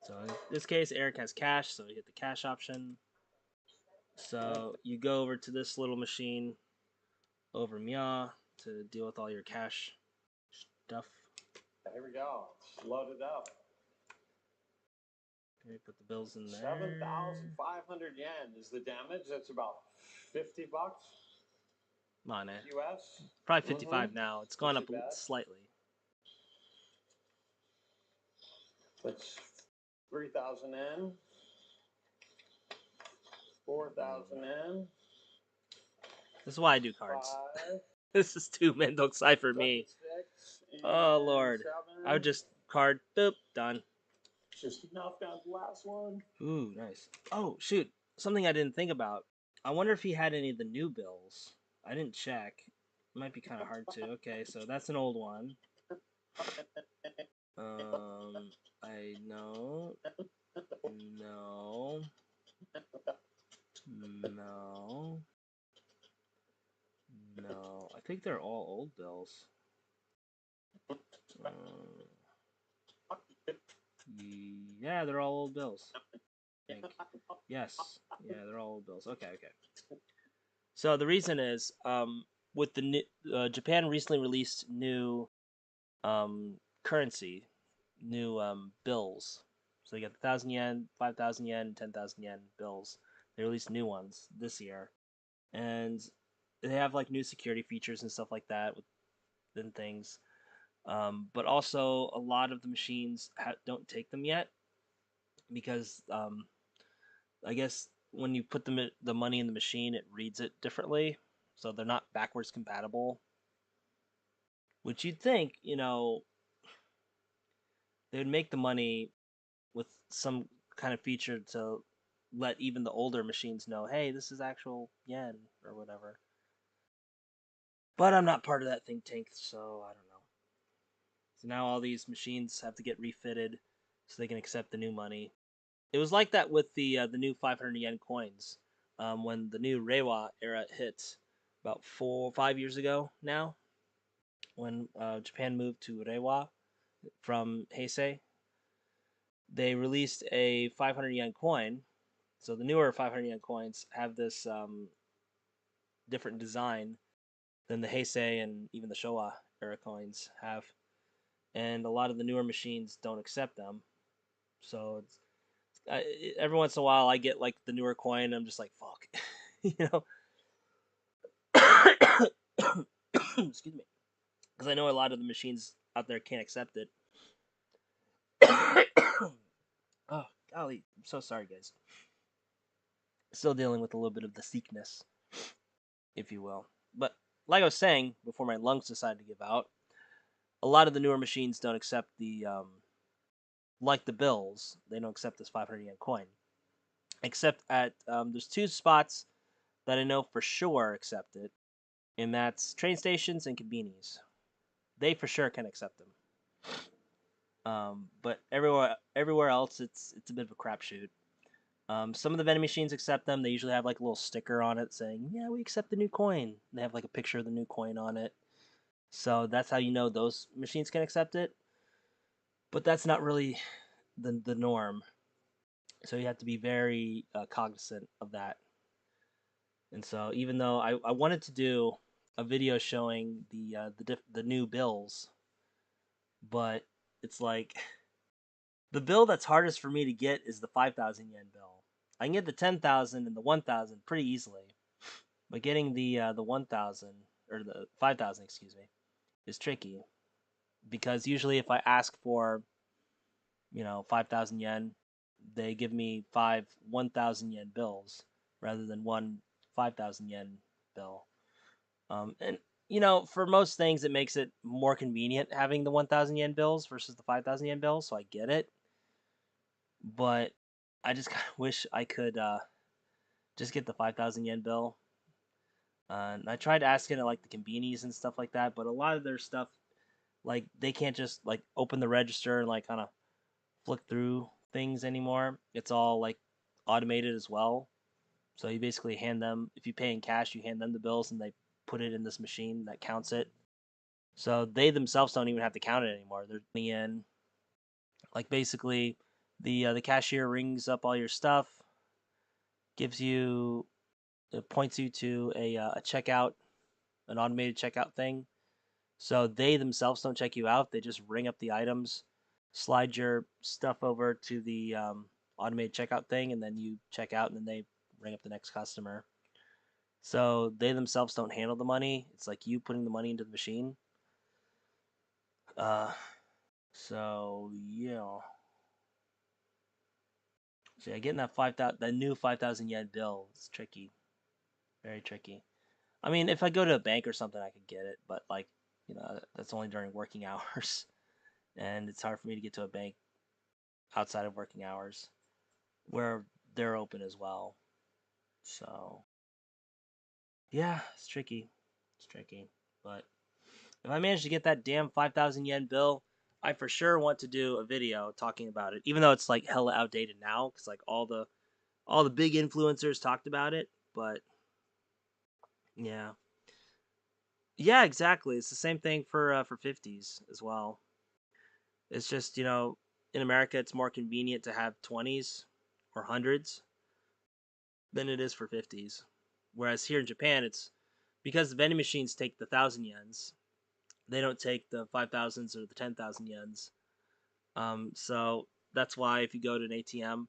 So in this case, Eric has cash, so you hit the cash option. So you go over to this little machine over Mia to deal with all your cash stuff. Here we go. Load it up. Okay, put the bills in there. 7,500 yen is the damage. That's about $50 Come on, US. Probably 55 now. It's gone up slightly. That's 3,000 yen. 4,000 yen. This is why I do cards. This is too mendokusai for me. Oh lord. I would just card, boop, done. Just knock down the last one. Ooh, nice. Oh shoot, something I didn't think about. I wonder if he had any of the new bills. I didn't check. It might be kind of hard to. Okay, so that's an old one. I know. No. No. No. I think they're all old bills. Yeah, they're all old bills. I think. Yes. Yeah, they're all old bills. Okay. So the reason is, with the new, Japan recently released new currency, new bills. So you got the 1,000 yen, 5,000 yen, 10,000 yen bills. They released new ones this year, and they have like new security features and stuff like that and things. But also a lot of the machines don't take them yet because I guess when you put the money in the machine, it reads it differently, so they're not backwards compatible. Which you'd think, they would make the money with some kind of feature to let even the older machines know, hey, this is actual yen or whatever. But I'm not part of that think tank, so I don't know. So now all these machines have to get refitted so they can accept the new money. It was like that with the new 500 yen coins when the new Reiwa era hit about 5 years ago now, when Japan moved to Reiwa from Heisei. They released a 500 yen coin. So the newer 500 yen coins have this different design than the Heisei and even the Showa era coins have, and a lot of the newer machines don't accept them. So every once in a while I get like the newer coin, and I'm just like fuck, you know. Excuse me, because I know a lot of the machines out there can't accept it. Oh golly, I'm so sorry, guys. Still dealing with a little bit of the sickness, if you will. But like I was saying before my lungs decided to give out, a lot of the newer machines don't accept the like the bills. They don't accept this 500 yen coin. Except at there's two spots that I know for sure accept it, and that's train stations and convenies. They for sure can accept them. But everywhere else, it's a bit of a crapshoot. Some of the vending machines accept them. They usually have like a little sticker on it saying, "Yeah, we accept the new coin." They have like a picture of the new coin on it, so that's how you know those machines can accept it. But that's not really the norm. So you have to be very cognizant of that. And so even though I wanted to do a video showing the new bills, but it's like the bill that's hardest for me to get is the 5,000 yen bill. I can get the 10,000 and the 1,000 pretty easily, but getting the 1,000 or the 5,000, excuse me, is tricky because usually if I ask for 5,000 yen, they give me five 1,000 yen bills rather than one 5,000 yen bill. And for most things, it makes it more convenient having the 1,000 yen bills versus the 5,000 yen bills. So I get it, but I just kind of wish I could just get the 5,000 yen bill. And I tried asking at like the convenies and stuff like that, but a lot of their stuff, like they can't just like open the register and like kind of flick through things anymore. It's all like automated as well. So you basically hand them, if you pay in cash, you hand them the bills and they put it in this machine that counts it. So they themselves don't even have to count it anymore. They're in, like basically, the cashier rings up all your stuff, gives you, it points you to a checkout, an automated checkout thing. So they themselves don't check you out. They just ring up the items, slide your stuff over to the automated checkout thing, and then you check out, and then they ring up the next customer. So they themselves don't handle the money. It's like you putting the money into the machine. Uh, so yeah. So yeah, getting that new 5,000 yen bill is tricky, very tricky. I mean, if I go to a bank or something, I could get it, but like, that's only during working hours, and it's hard for me to get to a bank outside of working hours, where they're open as well. So yeah, it's tricky. It's tricky, but if I manage to get that damn 5,000 yen bill, I for sure want to do a video talking about it, even though it's like hella outdated now, because like all the big influencers talked about it, but yeah. Yeah, exactly. It's the same thing for 50s as well. It's just, in America it's more convenient to have 20s or hundreds than it is for 50s. Whereas here in Japan it's because the vending machines take the 1,000 yens. They don't take the 5,000s or the 10,000 yens. So that's why if you go to an ATM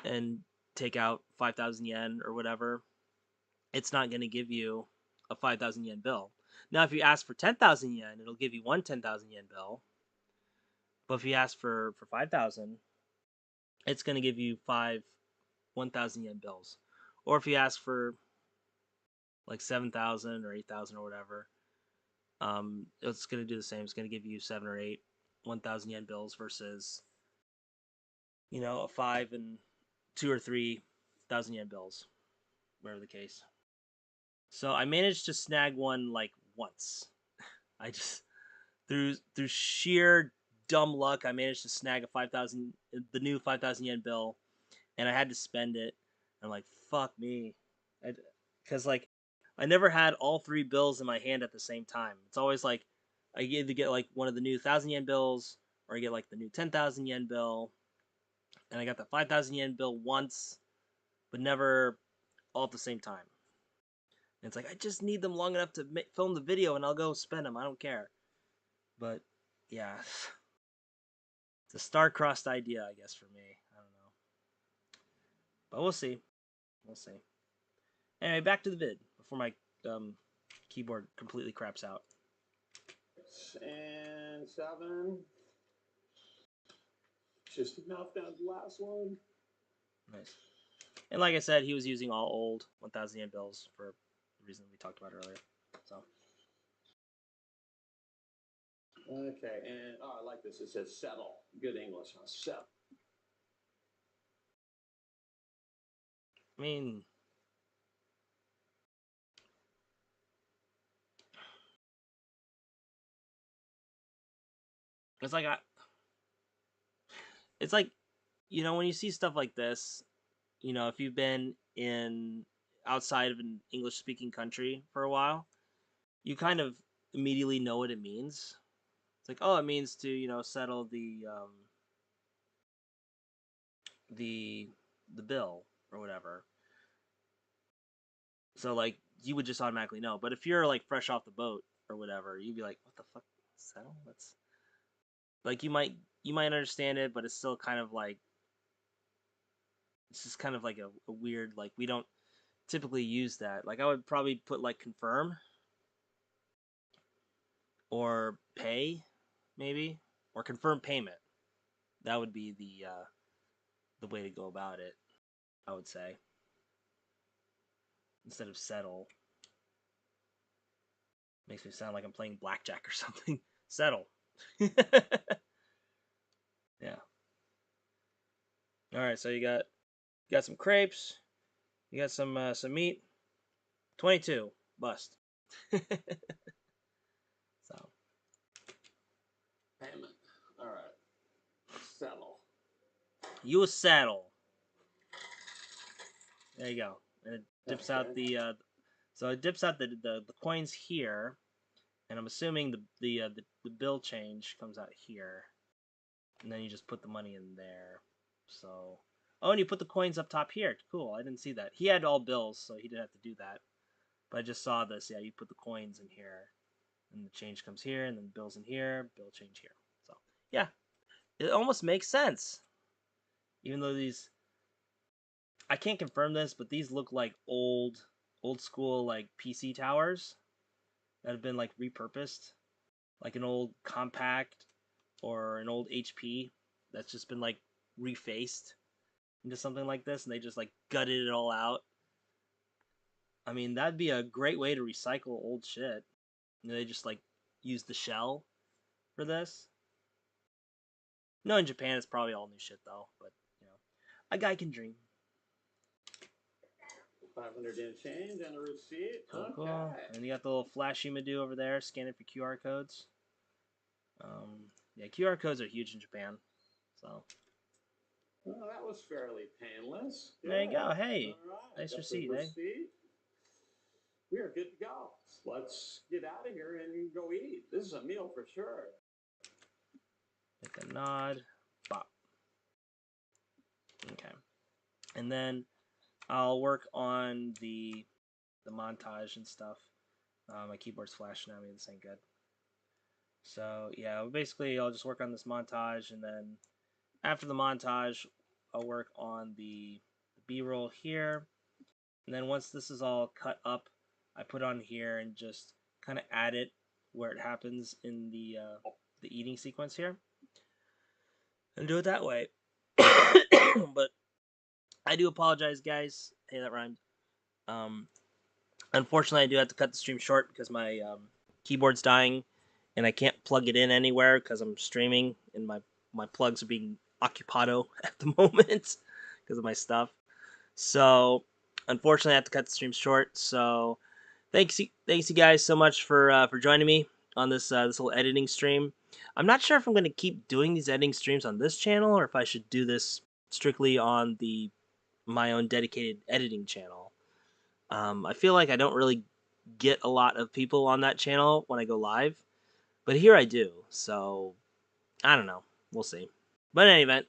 and take out 5,000 yen or whatever, it's not going to give you a 5,000 yen bill. Now, if you ask for 10,000 yen, it'll give you one 10,000 yen bill. But if you ask for 5,000, it's going to give you five 1,000 yen bills. Or if you ask for like 7,000 or 8,000 or whatever, it's going to do the same. It's going to give you seven or eight 1,000 yen bills versus, a five and two or 3,000 yen bills, whatever the case. So I managed to snag one like once. I just through sheer dumb luck, I managed to snag the new 5,000 yen bill, and I had to spend it. I'm like, fuck me, because like I never had all three bills in my hand at the same time. It's always like I either get like one of the new 1,000 yen bills, or I get like the new 10,000 yen bill, and I got the 5,000 yen bill once, but never all at the same time. And it's like I just need them long enough to film the video, and I'll go spend them. I don't care. But yeah, it's a star-crossed idea, I guess, for me. I don't know, but we'll see. We'll see. Anyway, back to the vid before my um, keyboard completely craps out. And 7. Just enough down the last one. Nice. And like I said, he was using all old 1,000 yen bills for the reason we talked about earlier. So. Okay, and I like this. It says settle. Good English, huh? Settle. I mean, it's like it's like, when you see stuff like this, if you've been in outside of an English speaking country for a while, you kind of immediately know what it means. It's like, oh, it means to settle the the bill or whatever. So like you would just automatically know. But if you're like fresh off the boat or whatever, you'd be like, what the fuck, settle? That's like you might understand it, but it's still kind of like it's just kind of like a weird, like, we don't typically use that. Like I would probably put like confirm or pay, maybe, or confirm payment. That would be the way to go about it, I would say, instead of settle. Makes me sound like I'm playing blackjack or something. Settle. Yeah. All right. So you got some crepes. You got some meat. 22 bust. So Payment. All right. Settle. you a saddle. There you go. And it dips out Okay. so it dips out the coins here, and I'm assuming the bill change comes out here, and then you just put the money in there. So, oh, and you put the coins up top here. Cool. I didn't see that. He had all bills, so he didn't have to do that. But I just saw this. Yeah, you put the coins in here, and the change comes here, and then the bills in here, bill change here. So yeah, it almost makes sense. Even though I can't confirm this, but these look like old school like PC towers that have been like repurposed, like an old compact or an old HP that's just been like refaced into something like this, and they just like gutted it all out. I mean, that'd be a great way to recycle old shit. They just like use the shell for this. No, in Japan it's probably all new shit though, but a guy can dream. 500 yen change and a receipt. Cool, Okay. cool. And you got the little flash you do over there, scanning for QR codes. Yeah, QR codes are huge in Japan. So Well, that was fairly painless. Good. there you go. Hey, All right. nice Got receipt, the eh? receipt. We are good to go. Let's get out of here and go eat. This is a meal for sure. Make a nod. Bop. Okay. And then I'll work on the montage and stuff. My keyboard's flashing at me. This ain't good. So yeah, basically I'll just work on this montage, and then after the montage, I'll work on the B-roll here. And then once this is all cut up, I put on here and just kind of add it where it happens in the eating sequence here, and do it that way. But I do apologize, guys. Hey, that rhymed. Um, Unfortunately, I do have to cut the stream short because my keyboard's dying, and I can't plug it in anywhere because I'm streaming, and my plugs are being occupado at the moment because of my stuff. So, unfortunately, I have to cut the stream short. So, thanks you guys so much for joining me on this little editing stream. I'm not sure if I'm going to keep doing these editing streams on this channel or if I should do this strictly on my own dedicated editing channel. I feel like I don't really get a lot of people on that channel when I go live, but here I do. So I don't know. We'll see. But in any event,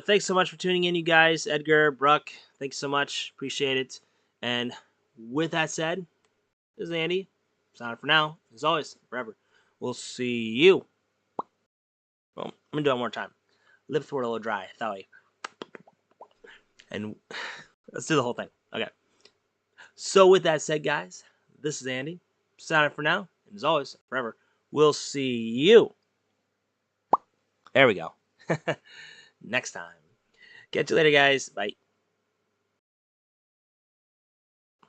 thanks so much for tuning in, you guys. Edgar, Bruck, thanks so much. Appreciate it. And with that said, this is Andy. Signing for now. As always, forever. We'll see you. Well, I'm gonna do it one more time. Lips were a little dry. That way. And let's do the whole thing. Okay. So with that said, guys, this is Andy. Signing for now. And as always, forever. We'll see you. There we go. Next time. Catch you later, guys. Bye.